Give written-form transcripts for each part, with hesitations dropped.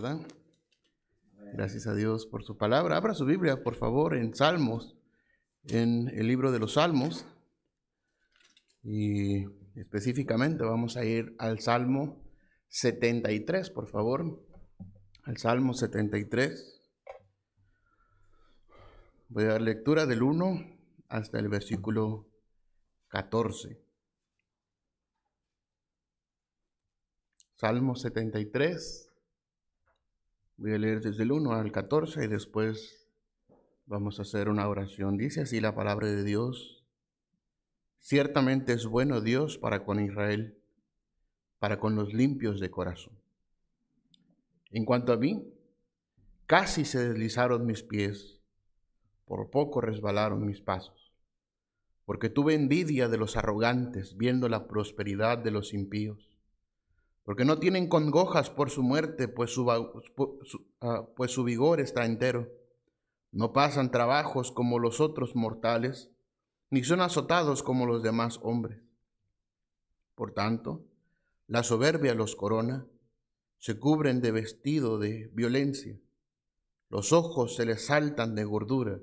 ¿verdad? Gracias a Dios por su palabra. Abra su Biblia, por favor, en Salmos, en el libro de los Salmos. Y específicamente vamos a ir al Salmo 73, por favor. Al Salmo 73. Voy a dar lectura del 1 hasta el versículo 14. Salmo 73. Voy a leer desde el 1 al 14 y después vamos a hacer una oración. Dice así la palabra de Dios: Ciertamente es bueno Dios para con Israel, para con los limpios de corazón. En cuanto a mí, casi se deslizaron mis pies, por poco resbalaron mis pasos, porque tuve envidia de los arrogantes, viendo la prosperidad de los impíos. Porque no tienen congojas por su muerte, pues su vigor está entero. No pasan trabajos como los otros mortales, ni son azotados como los demás hombres. Por tanto, la soberbia los corona, se cubren de vestido de violencia. Los ojos se les saltan de gordura,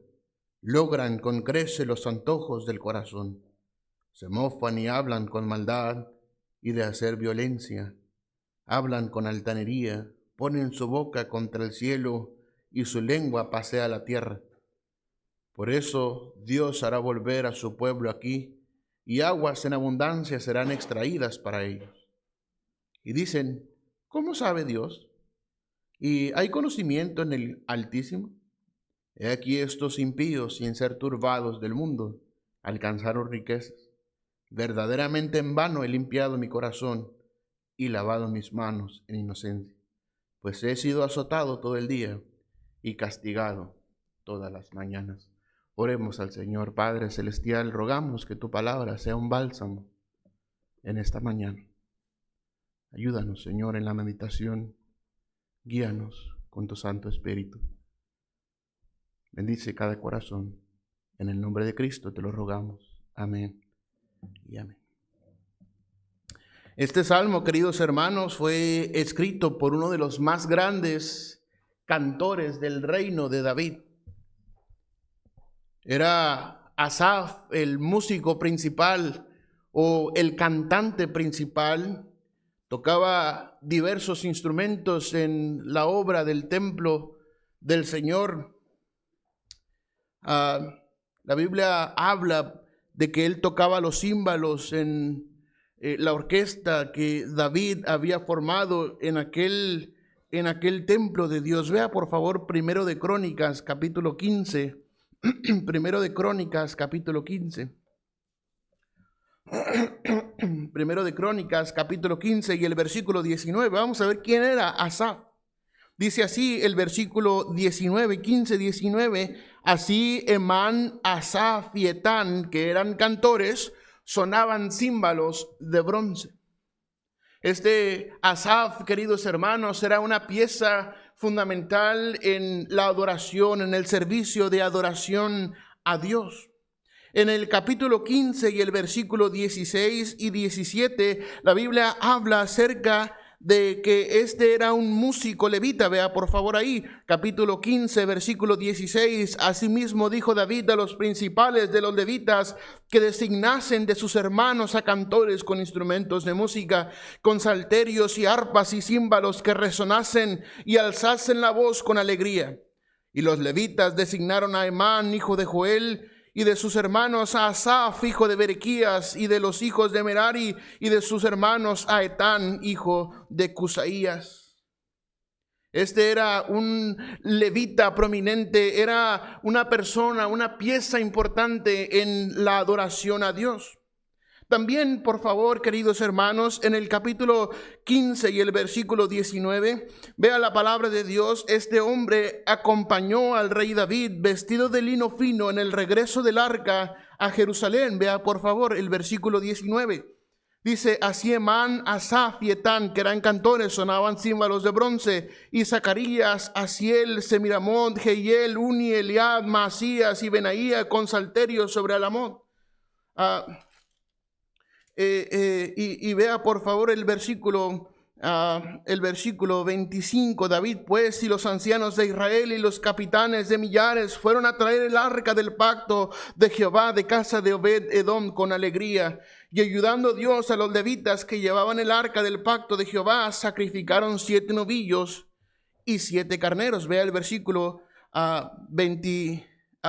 logran con creces los antojos del corazón. Se mofan y hablan con maldad y de hacer violencia. Hablan con altanería, ponen su boca contra el cielo y su lengua pasea la tierra. Por eso Dios hará volver a su pueblo aquí, y aguas en abundancia serán extraídas para ellos. Y dicen: ¿cómo sabe Dios? ¿Y hay conocimiento en el Altísimo? He aquí estos impíos, sin ser turbados del mundo, alcanzaron riquezas. Verdaderamente en vano he limpiado mi corazón y lavado mis manos en inocencia, pues he sido azotado todo el día y castigado todas las mañanas. Oremos al Señor. Padre celestial, rogamos que tu palabra sea un bálsamo en esta mañana. Ayúdanos, Señor, en la meditación. Guíanos con tu Santo Espíritu. Bendice cada corazón. En el nombre de Cristo te lo rogamos. Amén y amén. Este salmo, queridos hermanos, fue escrito por uno de los más grandes cantores del reino de David. Era Asaf el músico principal o el cantante principal. Tocaba diversos instrumentos en la obra del templo del Señor. La Biblia habla de que él tocaba los címbalos en la orquesta que David había formado en aquel templo de Dios. Vea por favor Primero de Crónicas capítulo 15. Primero de Crónicas capítulo 15. Primero de Crónicas capítulo 15 y el versículo 19. Vamos a ver quién era Asaf. Dice así el versículo 19, 15, 19. Así Emán, Asaf y Etán, que eran cantores, sonaban címbalos de bronce. Este Asaf, queridos hermanos, era una pieza fundamental en la adoración, en el servicio de adoración a Dios. En el capítulo 15 y el versículo 16 y 17, la Biblia habla acerca de que este era un músico levita. Vea por favor ahí, capítulo 15, versículo 16. Asimismo dijo David a los principales de los levitas que designasen de sus hermanos a cantores con instrumentos de música, con salterios y arpas y címbalos que resonasen y alzasen la voz con alegría. Y los levitas designaron a Emán, hijo de Joel, y de sus hermanos a Asaf, hijo de Berequías, y de los hijos de Merari, y de sus hermanos a Etán, hijo de Cusaías. Este era un levita prominente, era una persona, una pieza importante en la adoración a Dios. También, por favor, queridos hermanos, en el capítulo 15 y el versículo 19, vea la palabra de Dios. Este hombre acompañó al rey David vestido de lino fino en el regreso del arca a Jerusalén. Vea, por favor, el versículo 19. Dice: así Emán, Asaf y Etán, que eran cantores, sonaban címbalos de bronce, y Zacarías, Asiel, Semiramot, Jehiel, Uni, Eliab, Maasías y Benaía con salterios sobre Alamot. Y vea por favor el versículo el versículo 25, David pues y los ancianos de Israel y los capitanes de millares fueron a traer el arca del pacto de Jehová de casa de Obed-edom con alegría. Y ayudando Dios a los levitas que llevaban el arca del pacto de Jehová, sacrificaron 7 novillos y 7 carneros. Vea el versículo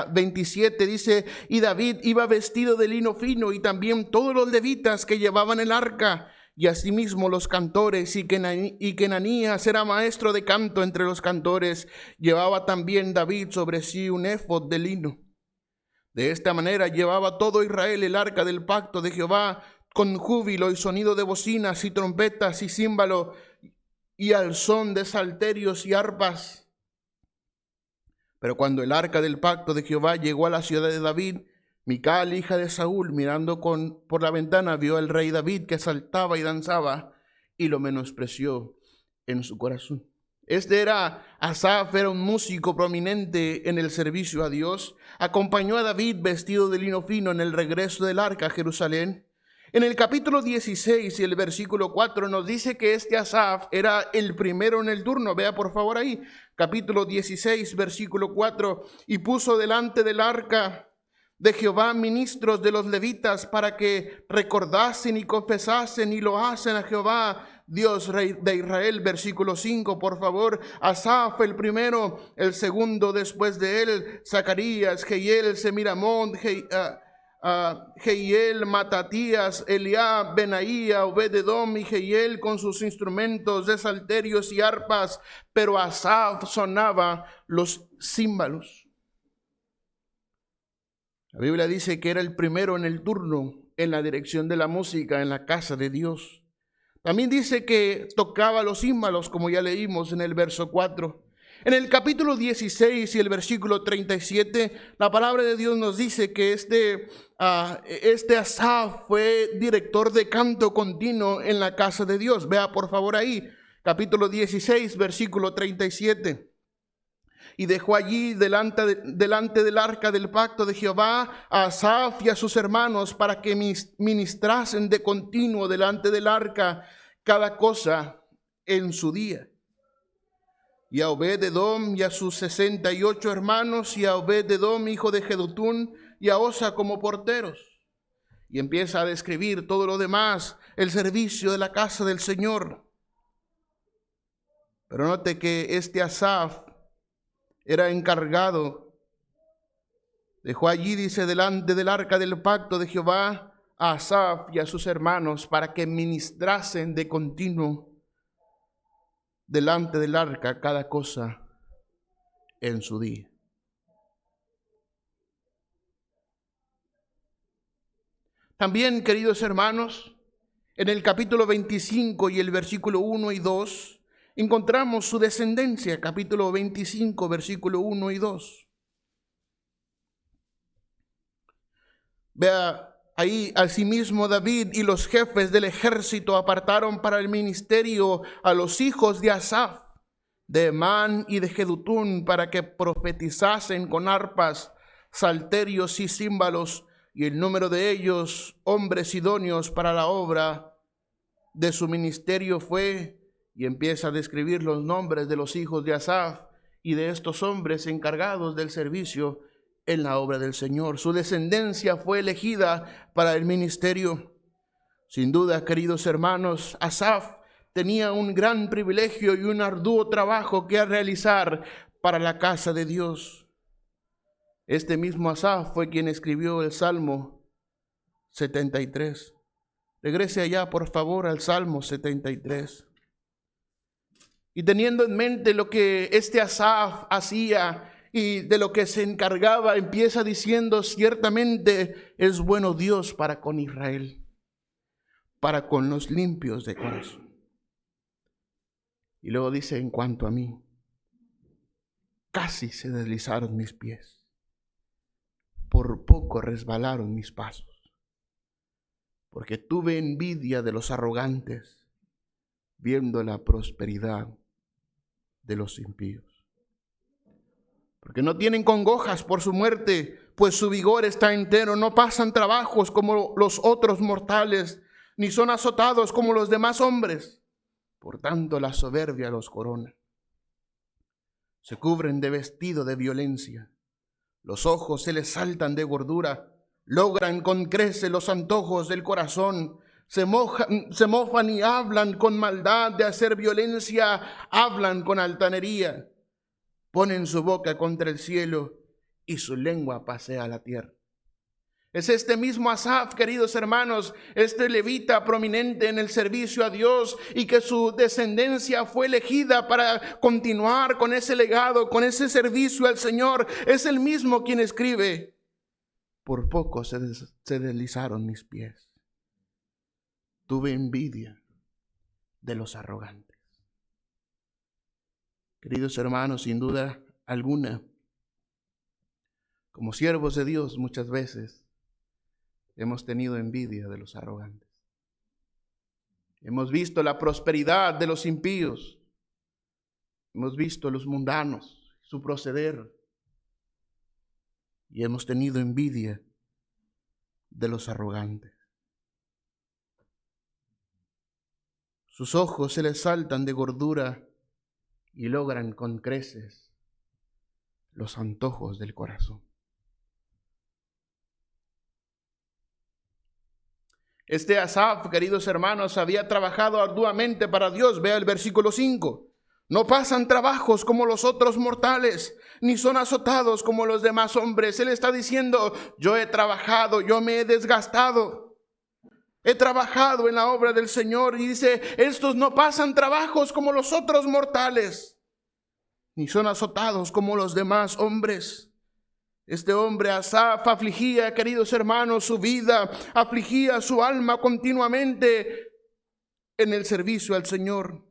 27, dice, y David iba vestido de lino fino, y también todos los levitas que llevaban el arca, y asimismo los cantores, y que Ananías era maestro de canto entre los cantores. Llevaba también David sobre sí un éfod de lino. De esta manera llevaba todo Israel el arca del pacto de Jehová, con júbilo y sonido de bocinas y trompetas y címbalo, y al son de salterios y arpas. Pero cuando el arca del pacto de Jehová llegó a la ciudad de David, Mical, hija de Saúl, mirando por la ventana, vio al rey David que saltaba y danzaba, y lo menospreció en su corazón. Asaf era un músico prominente en el servicio a Dios. Acompañó a David vestido de lino fino en el regreso del arca a Jerusalén. En el capítulo 16 y el versículo 4 nos dice que Asaf era el primero en el turno. Vea por favor ahí, capítulo 16, versículo 4. Y puso delante del arca de Jehová ministros de los levitas para que recordasen y confesasen y lo hacen a Jehová, Dios rey de Israel. Versículo 5, por favor. Asaf el primero, el segundo después de él, Zacarías, Jehiel, Semiramón, Jehiel, Matatías, Eliab, Benaía, Obed-edom y Jehiel con sus instrumentos de salterios y arpas, pero Asaf sonaba los címbalos. La Biblia dice que era el primero en el turno en la dirección de la música en la casa de Dios. También dice que tocaba los címbalos, como ya leímos en el verso 4. En el capítulo 16 y el versículo 37, la palabra de Dios nos dice que este Asaf fue director de canto continuo en la casa de Dios. Vea por favor ahí, capítulo 16, versículo 37. Y dejó allí delante del arca del pacto de Jehová a Asaf y a sus hermanos para que ministrasen de continuo delante del arca cada cosa en su día. Y a Obed-edom y a sus 68 hermanos, y a Obed-edom hijo de Jedutún, y a Osa como porteros. Y empieza a describir todo lo demás, el servicio de la casa del Señor. Pero note que Asaf era encargado, dejó allí, dice, delante del arca del pacto de Jehová a Asaf y a sus hermanos para que ministrasen de continuo delante del arca cada cosa en su día. También, queridos hermanos, en el capítulo 25 y el versículo 1 y 2, encontramos su descendencia, capítulo 25, versículo 1 y 2. Vea ahí, asimismo David y los jefes del ejército apartaron para el ministerio a los hijos de Asaf, de Emán y de Jedutún, para que profetizasen con arpas, salterios y címbalos, y el número de ellos, hombres idóneos para la obra de su ministerio fue. Y empieza a describir los nombres de los hijos de Asaf y de estos hombres encargados del servicio en la obra del Señor. Su descendencia fue elegida para el ministerio. Sin duda, queridos hermanos, Asaf tenía un gran privilegio y un arduo trabajo que realizar para la casa de Dios. Este mismo Asaf fue quien escribió el Salmo 73. Regrese allá, por favor, al Salmo 73. Y teniendo en mente lo que Asaf hacía y de lo que se encargaba, empieza diciendo: ciertamente es bueno Dios para con Israel, para con los limpios de corazón. Y luego dice: en cuanto a mí, casi se deslizaron mis pies, por poco resbalaron mis pasos, porque tuve envidia de los arrogantes, viendo la prosperidad de los impíos. Porque no tienen congojas por su muerte, pues su vigor está entero. No pasan trabajos como los otros mortales, ni son azotados como los demás hombres. Por tanto, la soberbia los corona. Se cubren de vestido de violencia. Los ojos se les saltan de gordura. Logran con creces los antojos del corazón. Se mofan y hablan con maldad de hacer violencia. Hablan con altanería. Ponen su boca contra el cielo y su lengua pasea la tierra. Es este mismo Asaf, queridos hermanos, este levita prominente en el servicio a Dios y que su descendencia fue elegida para continuar con ese legado, con ese servicio al Señor. Es el mismo quien escribe: por poco se deslizaron mis pies. Tuve envidia de los arrogantes. Queridos hermanos, sin duda alguna, como siervos de Dios muchas veces hemos tenido envidia de los arrogantes. Hemos visto la prosperidad de los impíos. Hemos visto los mundanos, su proceder. Y hemos tenido envidia de los arrogantes. Sus ojos se les saltan de gordura y logran con creces los antojos del corazón. Este Asaf, queridos hermanos, había trabajado arduamente para Dios. Vea el versículo 5. No pasan trabajos como los otros mortales, ni son azotados como los demás hombres. Él está diciendo: yo he trabajado, yo me he desgastado. He trabajado en la obra del Señor. Y dice: estos no pasan trabajos como los otros mortales, ni son azotados como los demás hombres. Este hombre Asaf afligía, queridos hermanos, su vida, afligía su alma continuamente en el servicio al Señor.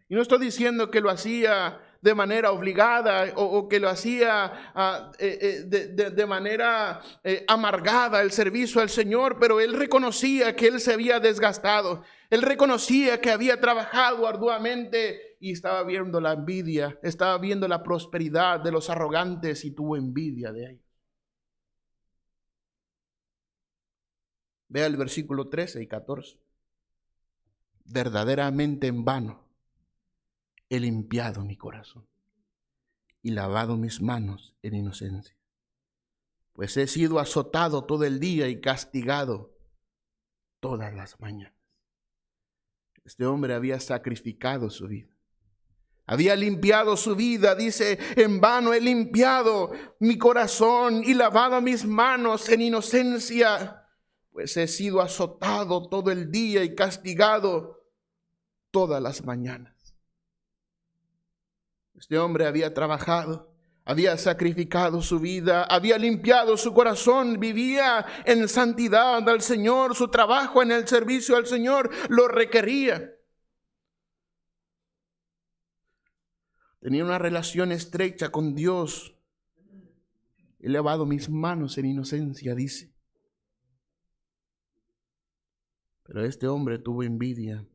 Y no estoy diciendo que lo hacía de manera obligada o que lo hacía de manera amargada el servicio al Señor, pero él reconocía que él se había desgastado. Él reconocía que había trabajado arduamente y estaba viendo la envidia, estaba viendo la prosperidad de los arrogantes y tuvo envidia de ellos. Vea el versículo 13 y 14. Verdaderamente en vano he limpiado mi corazón y lavado mis manos en inocencia, pues he sido azotado todo el día y castigado todas las mañanas. Este hombre había sacrificado su vida, había limpiado su vida. Dice: en vano he limpiado mi corazón y lavado mis manos en inocencia, pues he sido azotado todo el día y castigado todas las mañanas. Este hombre había trabajado, había sacrificado su vida, había limpiado su corazón, vivía en santidad al Señor. Su trabajo en el servicio al Señor lo requería. Tenía una relación estrecha con Dios. He lavado mis manos en inocencia, dice. Pero este hombre tuvo envidia.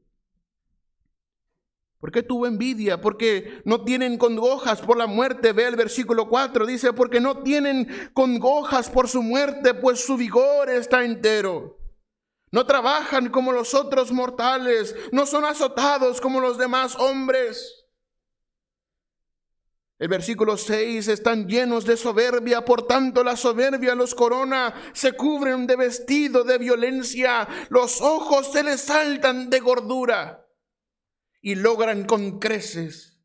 ¿Por qué tuvo envidia? Porque no tienen congojas por la muerte. Ve el versículo 4, dice: porque no tienen congojas por su muerte, pues su vigor está entero. No trabajan como los otros mortales, no son azotados como los demás hombres. El versículo 6: están llenos de soberbia, por tanto la soberbia los corona. Se cubren de vestido de violencia, los ojos se les saltan de gordura y logran con creces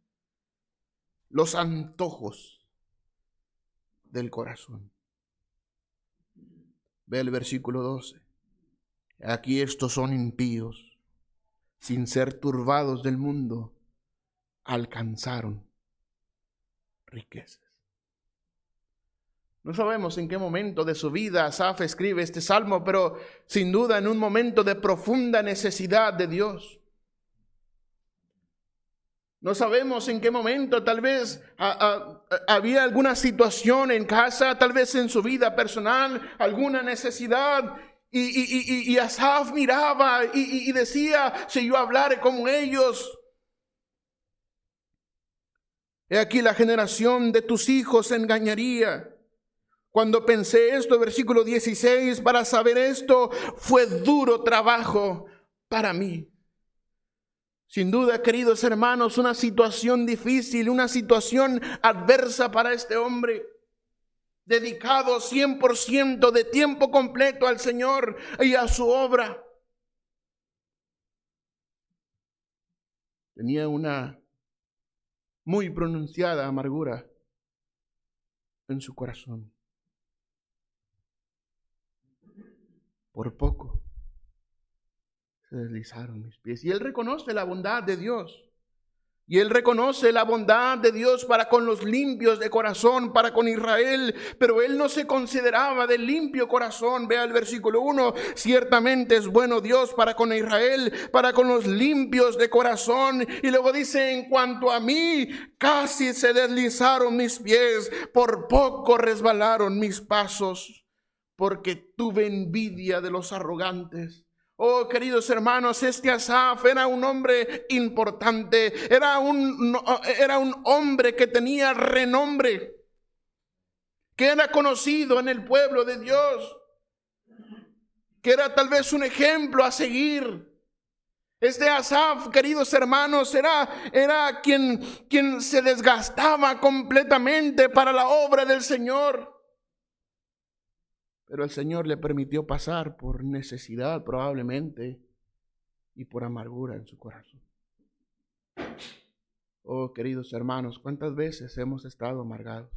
los antojos del corazón. Ve el versículo 12. Aquí estos son impíos, sin ser turbados del mundo, alcanzaron riquezas. No sabemos en qué momento de su vida Asaf escribe este salmo, pero sin duda en un momento de profunda necesidad de Dios. No sabemos en qué momento, tal vez había alguna situación en casa, tal vez en su vida personal, alguna necesidad. Y Asaf miraba y decía: si yo hablare como ellos. He aquí la generación de tus hijos se engañaría. Cuando pensé esto, versículo 16, para saber esto fue duro trabajo para mí. Sin duda, queridos hermanos, una situación difícil, una situación adversa para este hombre, dedicado 100% de tiempo completo al Señor y a su obra. Tenía una muy pronunciada amargura en su corazón. Por poco se deslizaron mis pies. Y él reconoce la bondad de Dios. Y él reconoce la bondad de Dios para con los limpios de corazón, para con Israel. Pero él no se consideraba de limpio corazón. Vea el versículo 1. Ciertamente es bueno Dios para con Israel, para con los limpios de corazón. Y luego dice, en cuanto a mí, casi se deslizaron mis pies, por poco resbalaron mis pasos, porque tuve envidia de los arrogantes. Oh, queridos hermanos, este Asaf era un hombre importante, era un hombre que tenía renombre, que era conocido en el pueblo de Dios, que era tal vez un ejemplo a seguir. Este Asaf, queridos hermanos, era quien se desgastaba completamente para la obra del Señor. Pero el Señor le permitió pasar por necesidad probablemente y por amargura en su corazón. Oh, queridos hermanos, ¿cuántas veces hemos estado amargados?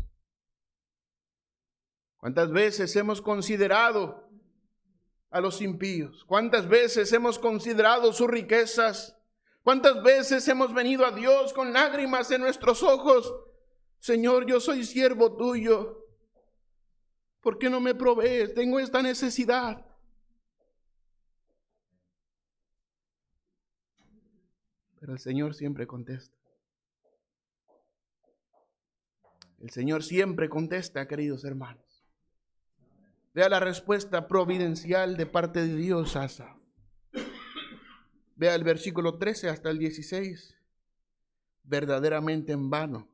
¿Cuántas veces hemos considerado a los impíos? ¿Cuántas veces hemos considerado sus riquezas? ¿Cuántas veces hemos venido a Dios con lágrimas en nuestros ojos? Señor, yo soy siervo tuyo. ¿Por qué no me provees? Tengo esta necesidad. Pero el Señor siempre contesta. El Señor siempre contesta, queridos hermanos. Vea la respuesta providencial de parte de Dios a Asaf. Vea el versículo 13 hasta el 16. Verdaderamente en vano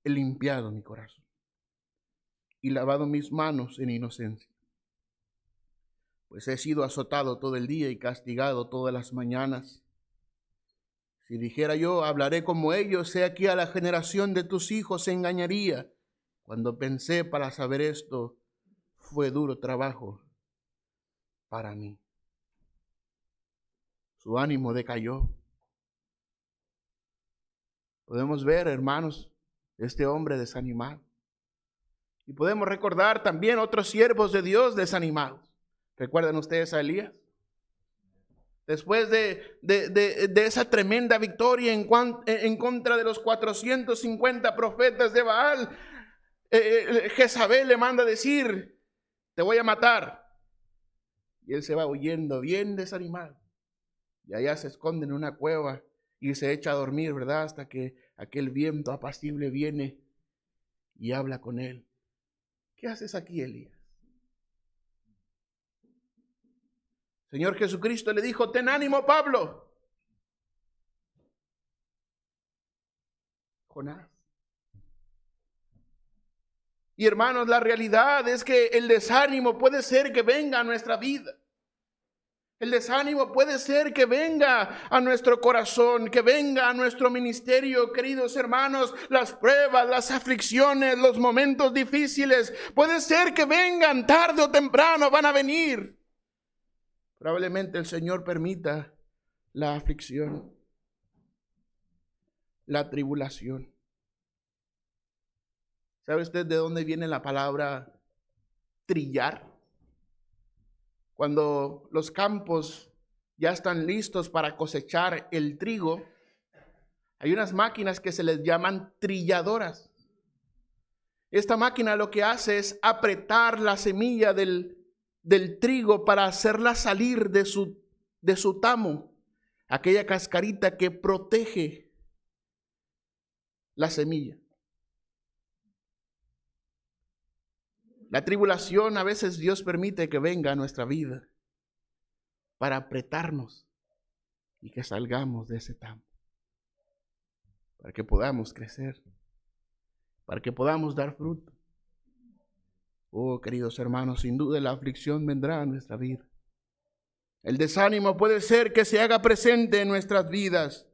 he limpiado mi corazón y lavado mis manos en inocencia. Pues he sido azotado todo el día y castigado todas las mañanas. Si dijera yo, hablaré como ellos, he aquí a la generación de tus hijos se engañaría. Cuando pensé para saber esto, fue duro trabajo para mí. Su ánimo decayó. Podemos ver, hermanos, este hombre desanimado. Y podemos recordar también otros siervos de Dios desanimados. ¿Recuerdan ustedes a Elías? Después de esa tremenda victoria en contra de los 450 profetas de Baal, Jezabel le manda decir, te voy a matar. Y él se va huyendo bien desanimado. Y allá se esconde en una cueva y se echa a dormir, ¿verdad? Hasta que aquel viento apacible viene y habla con él. ¿Qué haces aquí, Elías? Señor Jesucristo le dijo, ten ánimo, Pablo. Jonás. Y hermanos, la realidad es que el desánimo puede ser que venga a nuestra vida. El desánimo puede ser que venga a nuestro corazón, que venga a nuestro ministerio, queridos hermanos. Las pruebas, las aflicciones, los momentos difíciles, puede ser que vengan tarde o temprano, van a venir. Probablemente el Señor permita la aflicción, la tribulación. ¿Sabe usted de dónde viene la palabra trillar? Cuando los campos ya están listos para cosechar el trigo, hay unas máquinas que se les llaman trilladoras. Esta máquina lo que hace es apretar la semilla del trigo para hacerla salir de su tamo, aquella cascarita que protege la semilla. La tribulación a veces Dios permite que venga a nuestra vida para apretarnos y que salgamos de ese tamo, para que podamos crecer, para que podamos dar fruto. Oh, queridos hermanos, sin duda la aflicción vendrá a nuestra vida. El desánimo puede ser que se haga presente en nuestras vidas.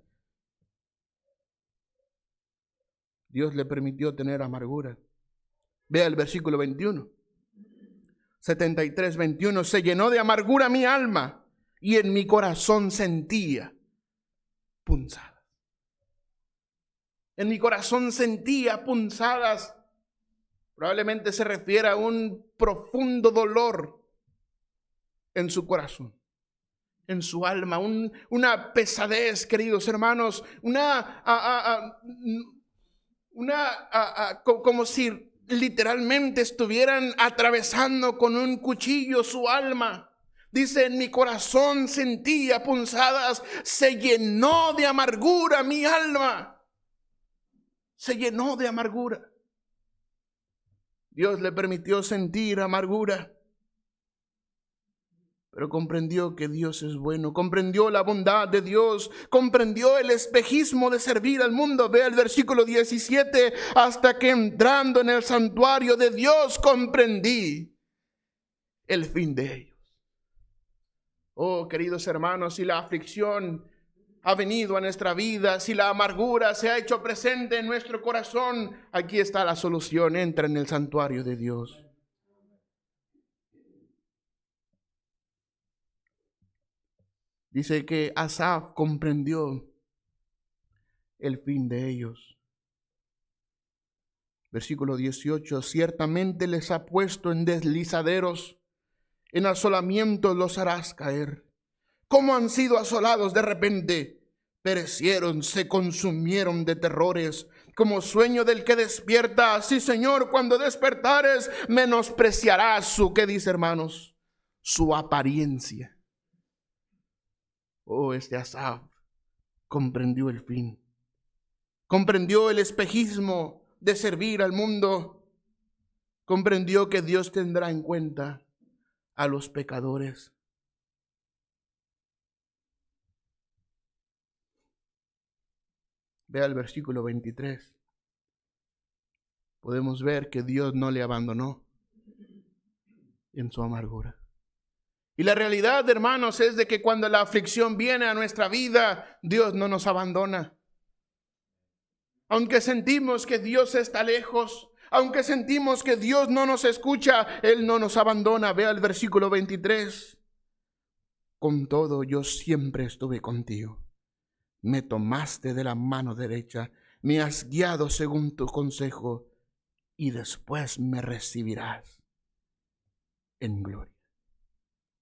Dios le permitió tener amargura. Vea el versículo 21. 73, 21. Se llenó de amargura mi alma y en mi corazón sentía punzadas. En mi corazón sentía punzadas. Probablemente se refiere a un profundo dolor en su corazón, en su alma, una pesadez, queridos hermanos, como si literalmente estuvieran atravesando con un cuchillo su alma. Dice, en mi corazón sentía punzadas, se llenó de amargura mi alma. Se llenó de amargura. Dios le permitió sentir amargura, pero comprendió que Dios es bueno, comprendió la bondad de Dios, comprendió el espejismo de servir al mundo. Ve el versículo 17, hasta que entrando en el santuario de Dios comprendí el fin de ellos. Oh, queridos hermanos, si la aflicción ha venido a nuestra vida, si la amargura se ha hecho presente en nuestro corazón, aquí está la solución: entra en el santuario de Dios. Dice que Asaf comprendió el fin de ellos. Versículo 18, ciertamente les ha puesto en deslizaderos, en asolamientos los harás caer. ¿Cómo han sido asolados de repente? Perecieron, se consumieron de terrores, como sueño del que despierta. Así, Señor, cuando despertares, menospreciarás su, ¿qué dice, hermanos? Su apariencia. Oh, este Asaf comprendió el fin. Comprendió el espejismo de servir al mundo. Comprendió que Dios tendrá en cuenta a los pecadores. Vea el versículo 23. Podemos ver que Dios no le abandonó en su amargura. Y la realidad, hermanos, es de que cuando la aflicción viene a nuestra vida, Dios no nos abandona. Aunque sentimos que Dios está lejos, aunque sentimos que Dios no nos escucha, Él no nos abandona. Vea el versículo 23. Con todo, yo siempre estuve contigo. Me tomaste de la mano derecha, me has guiado según tu consejo, y después me recibirás en gloria.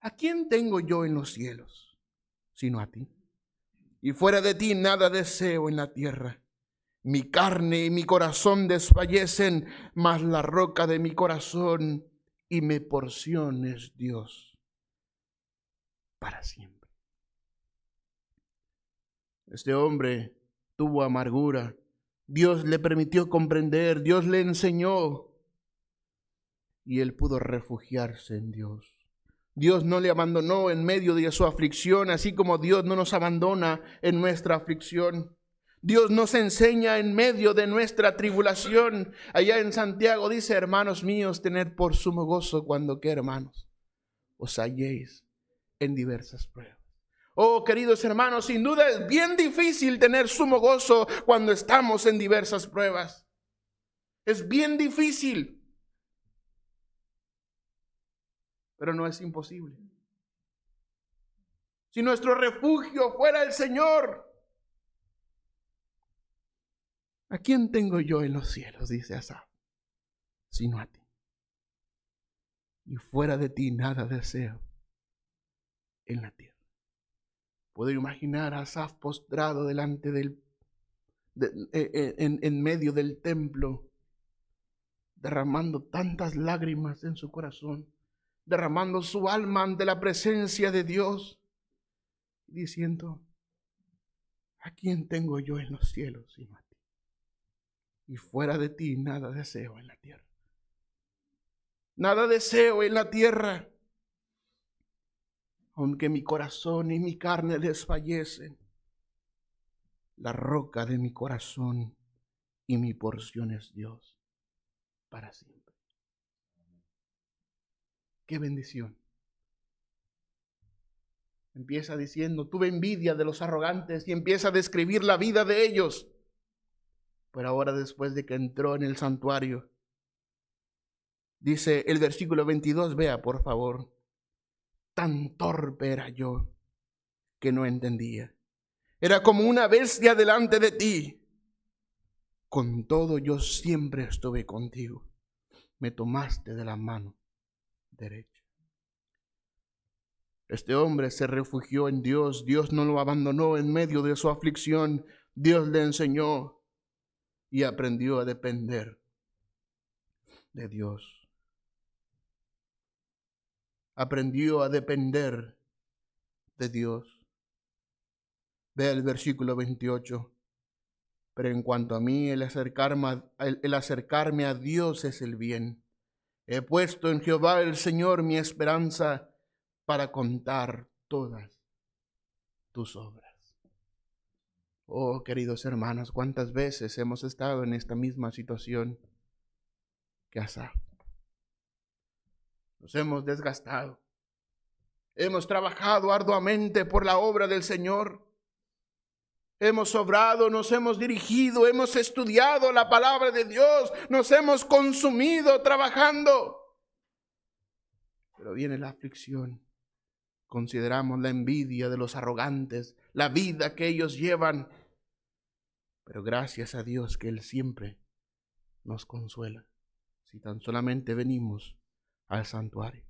¿A quién tengo yo en los cielos sino a ti? Y fuera de ti nada deseo en la tierra. Mi carne y mi corazón desfallecen, mas la roca de mi corazón y mi porción es Dios para siempre. Este hombre tuvo amargura. Dios le permitió comprender, Dios le enseñó, y él pudo refugiarse en Dios. Dios no le abandonó en medio de su aflicción, así como Dios no nos abandona en nuestra aflicción. Dios nos enseña en medio de nuestra tribulación. Allá en Santiago dice, hermanos míos, tened por sumo gozo cuando, ¿qué, hermanos? Os halléis en diversas pruebas. Oh, queridos hermanos, sin duda es bien difícil tener sumo gozo cuando estamos en diversas pruebas. Es bien difícil. Pero no es imposible. Si nuestro refugio fuera el Señor, ¿a quién tengo yo en los cielos? Dice Asaf, sino a ti. Y fuera de ti nada deseo en la tierra. Puedo imaginar a Asaf postrado delante en medio del templo, derramando tantas lágrimas en su corazón, derramando su alma ante la presencia de Dios, diciendo, ¿a quién tengo yo en los cielos sino a ti? Y fuera de ti nada deseo en la tierra. Nada deseo en la tierra. Aunque mi corazón y mi carne desfallecen, la roca de mi corazón y mi porción es Dios para siempre. Qué bendición. Empieza diciendo, tuve envidia de los arrogantes, y empieza a describir la vida de ellos. Pero ahora, después de que entró en el santuario, dice el versículo 22, vea por favor, tan torpe era yo que no entendía. Era como una bestia delante de ti. Con todo yo siempre estuve contigo. Me tomaste de la mano derecha. Este hombre se refugió en Dios. Dios no lo abandonó en medio de su aflicción. Dios le enseñó y aprendió a depender de Dios. Aprendió a depender de Dios. Vea el versículo 28. Pero en cuanto a mí, el acercarme a Dios es el bien. He puesto en Jehová el Señor mi esperanza para contar todas tus obras. Oh, queridos hermanos, cuántas veces hemos estado en esta misma situación que Asaf. Nos hemos desgastado. Hemos trabajado arduamente por la obra del Señor. Hemos obrado, nos hemos dirigido, hemos estudiado la palabra de Dios, nos hemos consumido trabajando. Pero viene la aflicción. Consideramos la envidia de los arrogantes, la vida que ellos llevan. Pero gracias a Dios que Él siempre nos consuela. Si tan solamente venimos al santuario.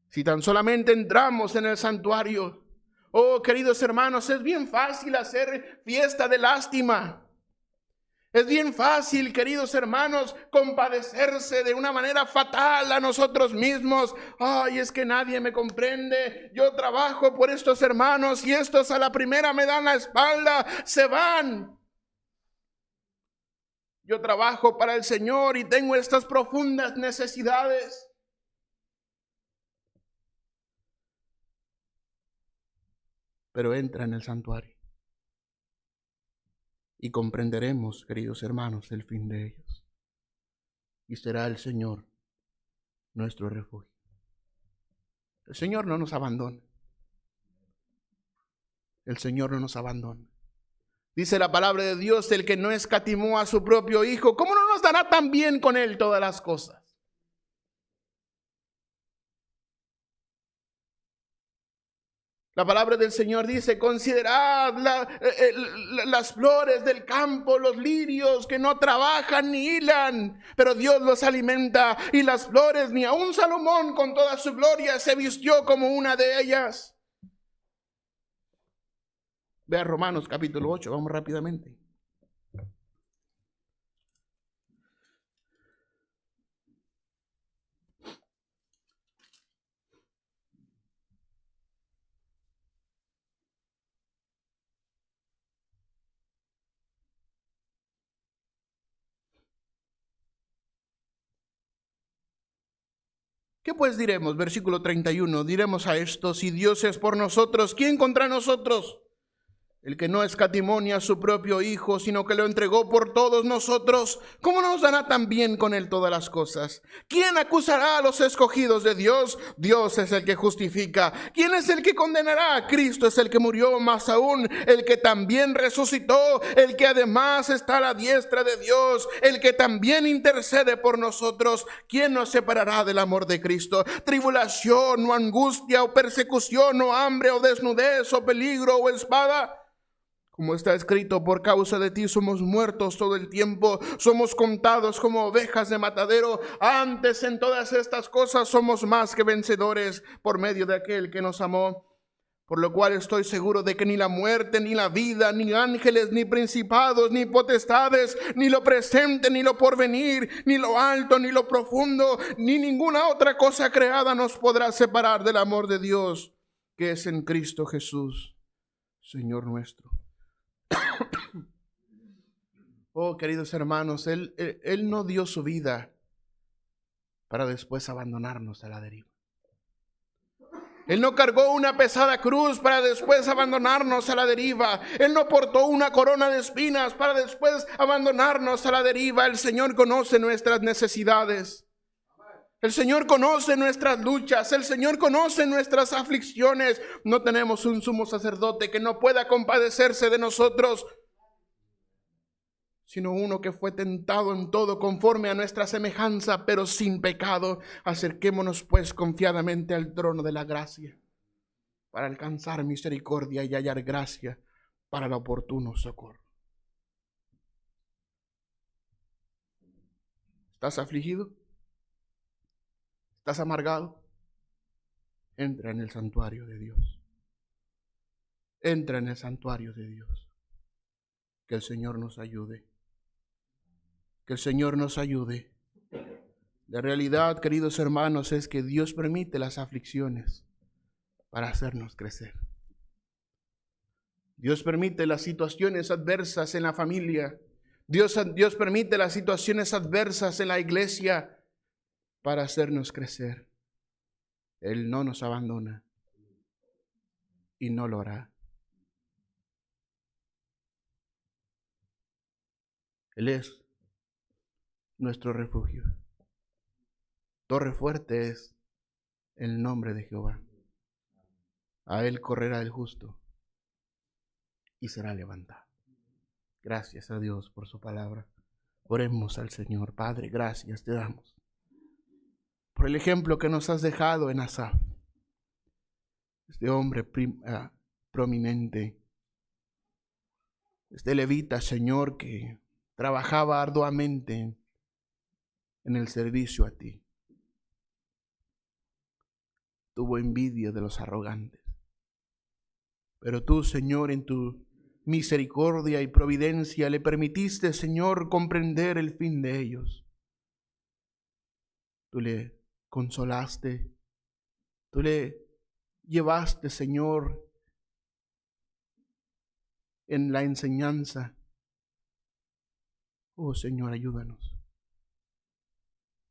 Si tan solamente entramos en el santuario. Oh, queridos hermanos, es bien fácil hacer fiesta de lástima. Es bien fácil, queridos hermanos, compadecerse de una manera fatal a nosotros mismos. Ay, es que nadie me comprende. Yo trabajo por estos hermanos y estos a la primera me dan la espalda, se van. Yo trabajo para el Señor y tengo estas profundas necesidades. Pero entra en el santuario y comprenderemos, queridos hermanos, el fin de ellos. Y será el Señor nuestro refugio. El Señor no nos abandona. El Señor no nos abandona. Dice la palabra de Dios, el que no escatimó a su propio Hijo, ¿cómo no nos dará también con Él todas las cosas? La palabra del Señor dice, considerad las flores del campo, los lirios que no trabajan ni hilan, pero Dios los alimenta, y las flores, ni aun Salomón con toda su gloria se vistió como una de ellas. Vea Romanos capítulo 8, vamos rápidamente. ¿Qué pues diremos? Versículo 31. Diremos a esto, si Dios es por nosotros, ¿quién contra nosotros? El que no escatimó ni a su propio Hijo, sino que lo entregó por todos nosotros, ¿cómo nos dará también con Él todas las cosas? ¿Quién acusará a los escogidos de Dios? Dios es el que justifica. ¿Quién es el que condenará? Cristo es el que murió, más aún el que también resucitó, el que además está a la diestra de Dios, el que también intercede por nosotros. ¿Quién nos separará del amor de Cristo? ¿Tribulación o angustia o persecución o hambre o desnudez o peligro o espada? Como está escrito, por causa de ti somos muertos todo el tiempo, somos contados como ovejas de matadero. Antes en todas estas cosas somos más que vencedores por medio de aquel que nos amó. Por lo cual estoy seguro de que ni la muerte, ni la vida, ni ángeles, ni principados, ni potestades, ni lo presente, ni lo porvenir, ni lo alto, ni lo profundo, ni ninguna otra cosa creada nos podrá separar del amor de Dios, que es en Cristo Jesús, Señor nuestro. Oh, queridos hermanos, Él no dio su vida para después abandonarnos a la deriva. Él no cargó una pesada cruz para después abandonarnos a la deriva. Él no portó una corona de espinas para después abandonarnos a la deriva. El Señor conoce nuestras necesidades. El Señor conoce nuestras luchas, el Señor conoce nuestras aflicciones. No tenemos un sumo sacerdote que no pueda compadecerse de nosotros, sino uno que fue tentado en todo conforme a nuestra semejanza, pero sin pecado. Acerquémonos pues confiadamente al trono de la gracia, para alcanzar misericordia y hallar gracia para el oportuno socorro. ¿Estás afligido? ¿Estás amargado? Entra en el santuario de Dios. Entra en el santuario de Dios. Que el Señor nos ayude. Que el Señor nos ayude. La realidad, queridos hermanos, es que Dios permite las aflicciones para hacernos crecer. Dios permite las situaciones adversas en la familia. Dios permite las situaciones adversas en la iglesia para hacernos crecer. Él no nos abandona y no lo hará. Él es nuestro refugio. Torre fuerte es el nombre de Jehová. A él correrá el justo y será levantado. Gracias a Dios por su palabra. Oremos al Señor. Padre, gracias te damos por el ejemplo que nos has dejado en Asaf. Este hombre prominente, este levita, Señor, que trabajaba arduamente en el servicio a ti. Tuvo envidia de los arrogantes. Pero tú, Señor, en tu misericordia y providencia le permitiste, Señor, comprender el fin de ellos. Tú le consolaste, tú le llevaste, Señor, en la enseñanza. Oh, Señor, ayúdanos.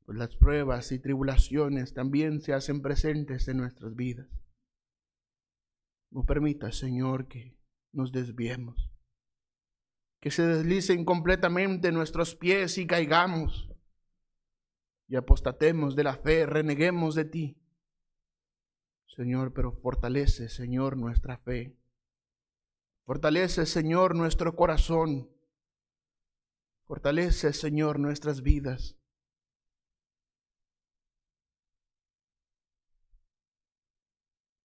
Pues las pruebas y tribulaciones también se hacen presentes en nuestras vidas. No permita, Señor, que nos desviemos, que se deslicen completamente nuestros pies y caigamos y apostatemos de la fe, reneguemos de ti. Señor, pero fortalece, Señor, nuestra fe. Fortalece, Señor, nuestro corazón. Fortalece, Señor, nuestras vidas.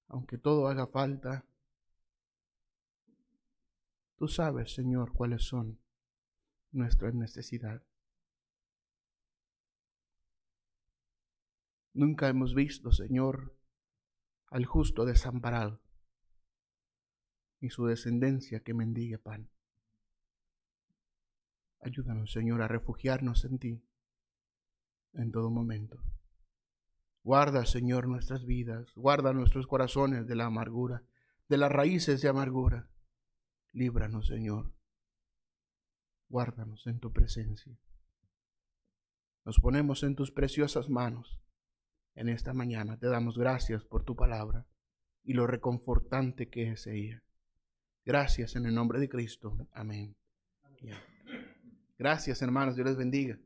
Aunque todo haga falta, tú sabes, Señor, cuáles son nuestras necesidades. Nunca hemos visto, Señor, al justo desamparado, ni su descendencia que mendigue pan. Ayúdanos, Señor, a refugiarnos en ti en todo momento. Guarda, Señor, nuestras vidas, guarda nuestros corazones de la amargura, de las raíces de amargura. Líbranos, Señor. Guárdanos en tu presencia. Nos ponemos en tus preciosas manos. En esta mañana te damos gracias por tu palabra y lo reconfortante que es ella. Gracias en el nombre de Cristo. Amén. Gracias, hermanos. Dios les bendiga.